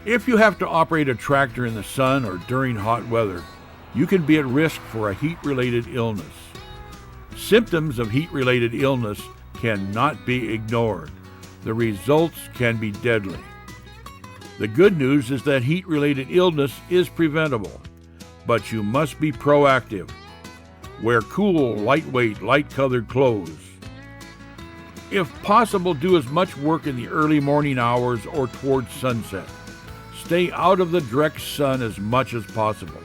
If you have to operate a tractor in the sun or during hot weather, you can be at risk for a heat-related illness. Symptoms of heat-related illness cannot be ignored. The results can be deadly. The good news is that heat-related illness is preventable, but you must be proactive. Wear cool, lightweight, light-colored clothes. If possible, do as much work in the early morning hours or towards sunset. Stay out of the direct sun as much as possible.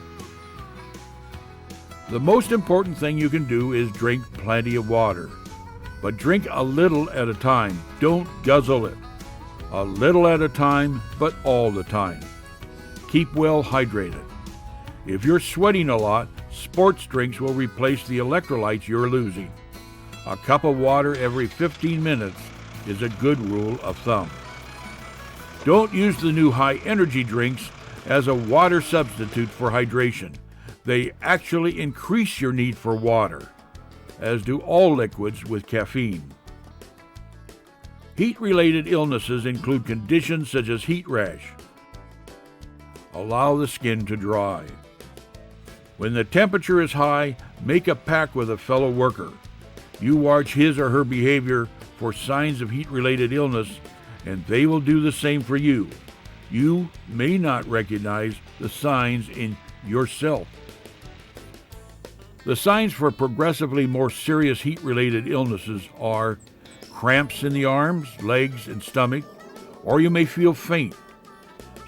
The most important thing you can do is drink plenty of water. But drink a little at a time. Don't guzzle it. A little at a time, but all the time. Keep well hydrated. If you're sweating a lot, sports drinks will replace the electrolytes you're losing. A cup of water every 15 minutes is a good rule of thumb. Don't use the new high-energy drinks as a water substitute for hydration. They actually increase your need for water, as do all liquids with caffeine. Heat-related illnesses include conditions such as heat rash. Allow the skin to dry. When the temperature is high, make a pact with a fellow worker. You watch his or her behavior for signs of heat-related illness, and they will do the same for you. You may not recognize the signs in yourself. The signs for progressively more serious heat-related illnesses are cramps in the arms, legs, and stomach, or you may feel faint.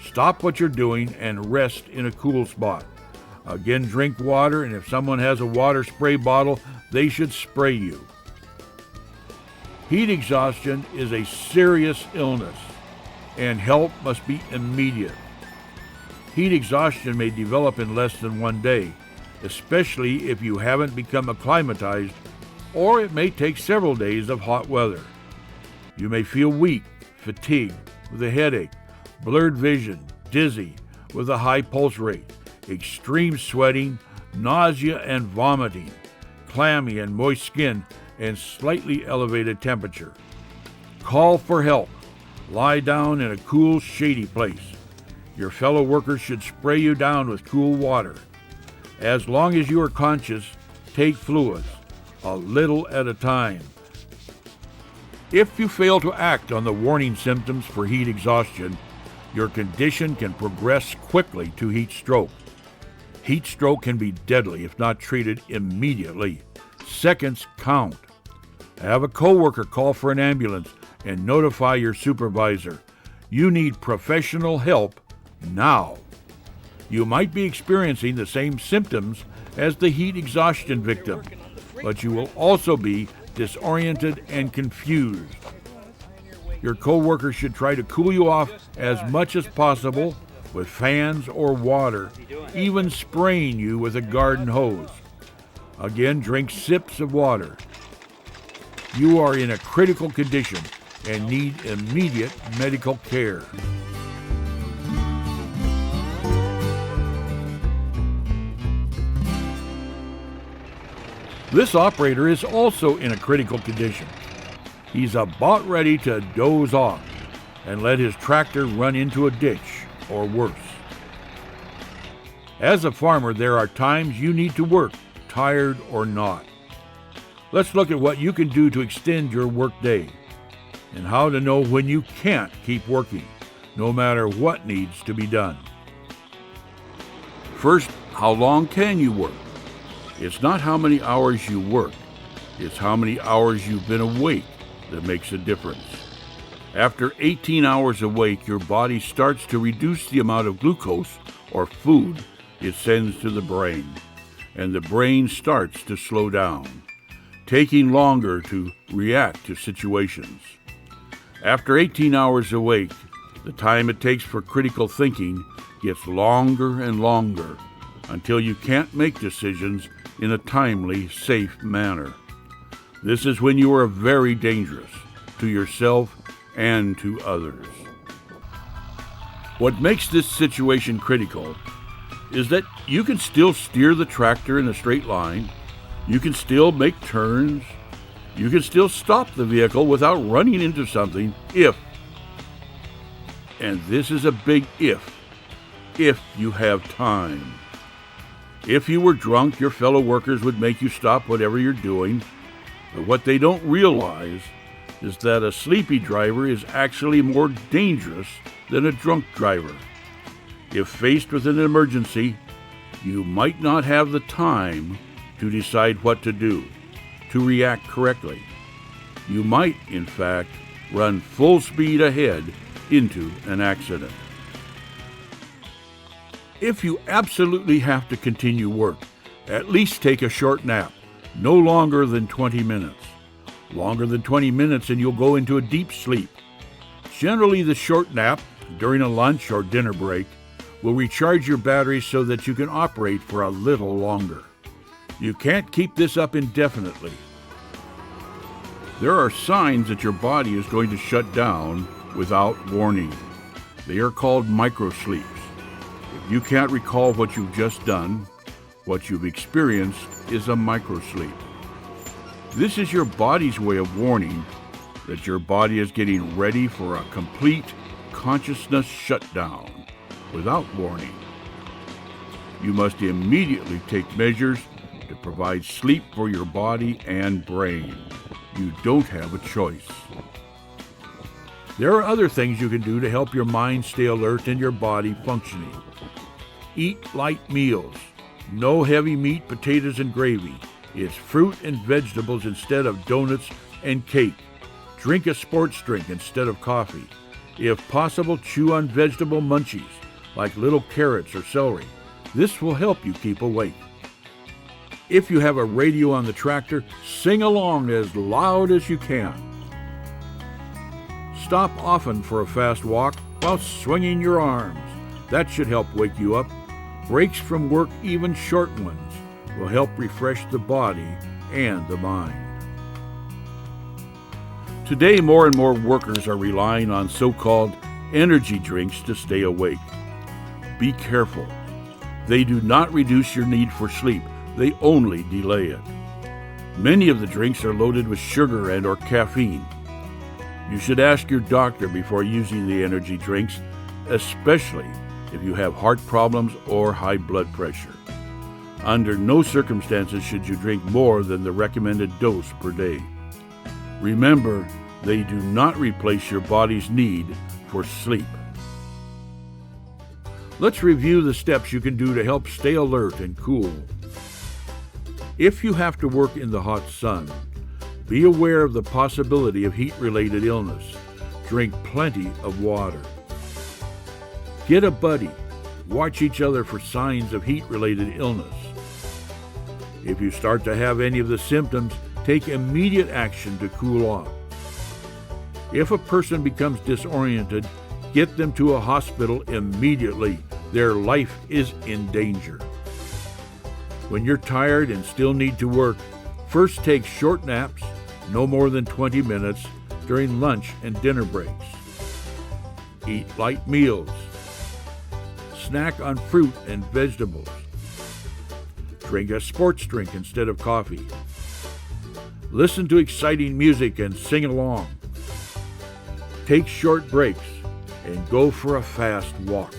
Stop what you're doing and rest in a cool spot. Again, drink water, and if someone has a water spray bottle, they should spray you. Heat exhaustion is a serious illness, and help must be immediate. Heat exhaustion may develop in less than 1 day, especially if you haven't become acclimatized, or it may take several days of hot weather. You may feel weak, fatigued, with a headache, blurred vision, dizzy, with a high pulse rate, extreme sweating, nausea and vomiting, clammy and moist skin, and slightly elevated temperature. Call for help. Lie down in a cool, shady place. Your fellow workers should spray you down with cool water. As long as you are conscious, take fluids, a little at a time. If you fail to act on the warning symptoms for heat exhaustion, your condition can progress quickly to heat stroke. Heat stroke can be deadly if not treated immediately. Seconds count. Have a coworker call for an ambulance and notify your supervisor. You need professional help now. You might be experiencing the same symptoms as the heat exhaustion victim, but you will also be disoriented and confused. Your coworker should try to cool you off as much as possible with fans or water, even spraying you with a garden hose. Again, drink sips of water. You are in a critical condition and need immediate medical care. This operator is also in a critical condition. He's about ready to doze off and let his tractor run into a ditch or worse. As a farmer, there are times you need to work, tired or not. Let's look at what you can do to extend your work day and how to know when you can't keep working, no matter what needs to be done. First, how long can you work? It's not how many hours you work, it's how many hours you've been awake that makes a difference. After 18 hours awake, your body starts to reduce the amount of glucose or food it sends to the brain, and the brain starts to slow down, taking longer to react to situations. After 18 hours awake, the time it takes for critical thinking gets longer and longer until you can't make decisions in a timely, safe manner. This is when you are very dangerous to yourself and to others. What makes this situation critical is that you can still steer the tractor in a straight line, you can still make turns, you can still stop the vehicle without running into something if And this is a big if you have time. If you were drunk, your fellow workers would make you stop whatever you're doing. But what they don't realize is that a sleepy driver is actually more dangerous than a drunk driver. If faced with an emergency, you might not have the time to decide what to do, to react correctly. You might, in fact, run full speed ahead into an accident. If you absolutely have to continue work, at least take a short nap, no longer than 20 minutes. Longer than 20 minutes and you'll go into a deep sleep. Generally, the short nap during a lunch or dinner break will recharge your batteries so that you can operate for a little longer. You can't keep this up indefinitely. There are signs that your body is going to shut down without warning. They are called microsleeps. If you can't recall what you've just done, what you've experienced is a microsleep. This is your body's way of warning that your body is getting ready for a complete consciousness shutdown without warning. You must immediately take measures to provide sleep for your body and brain. You don't have a choice. There are other things you can do to help your mind stay alert and your body functioning. Eat light meals. No heavy meat, potatoes, and gravy. It's fruit and vegetables instead of donuts and cake. Drink a sports drink instead of coffee. If possible, chew on vegetable munchies, like little carrots or celery. This will help you keep awake. If you have a radio on the tractor, sing along as loud as you can. Stop often for a fast walk while swinging your arms. That should help wake you up. Breaks from work, even short ones, will help refresh the body and the mind. Today, more and more workers are relying on so-called energy drinks to stay awake. Be careful. They do not reduce your need for sleep. They only delay it. Many of the drinks are loaded with sugar and or caffeine. You should ask your doctor before using the energy drinks, especially if you have heart problems or high blood pressure. Under no circumstances should you drink more than the recommended dose per day. Remember, they do not replace your body's need for sleep. Let's review the steps you can do to help stay alert and cool. If you have to work in the hot sun, be aware of the possibility of heat-related illness. Drink plenty of water. Get a buddy. Watch each other for signs of heat-related illness. If you start to have any of the symptoms, take immediate action to cool off. If a person becomes disoriented, get them to a hospital immediately. Their life is in danger. When you're tired and still need to work, first take short naps, no more than 20 minutes, during lunch and dinner breaks. Eat light meals. Snack on fruit and vegetables. Drink a sports drink instead of coffee. Listen to exciting music and sing along. Take short breaks and go for a fast walk.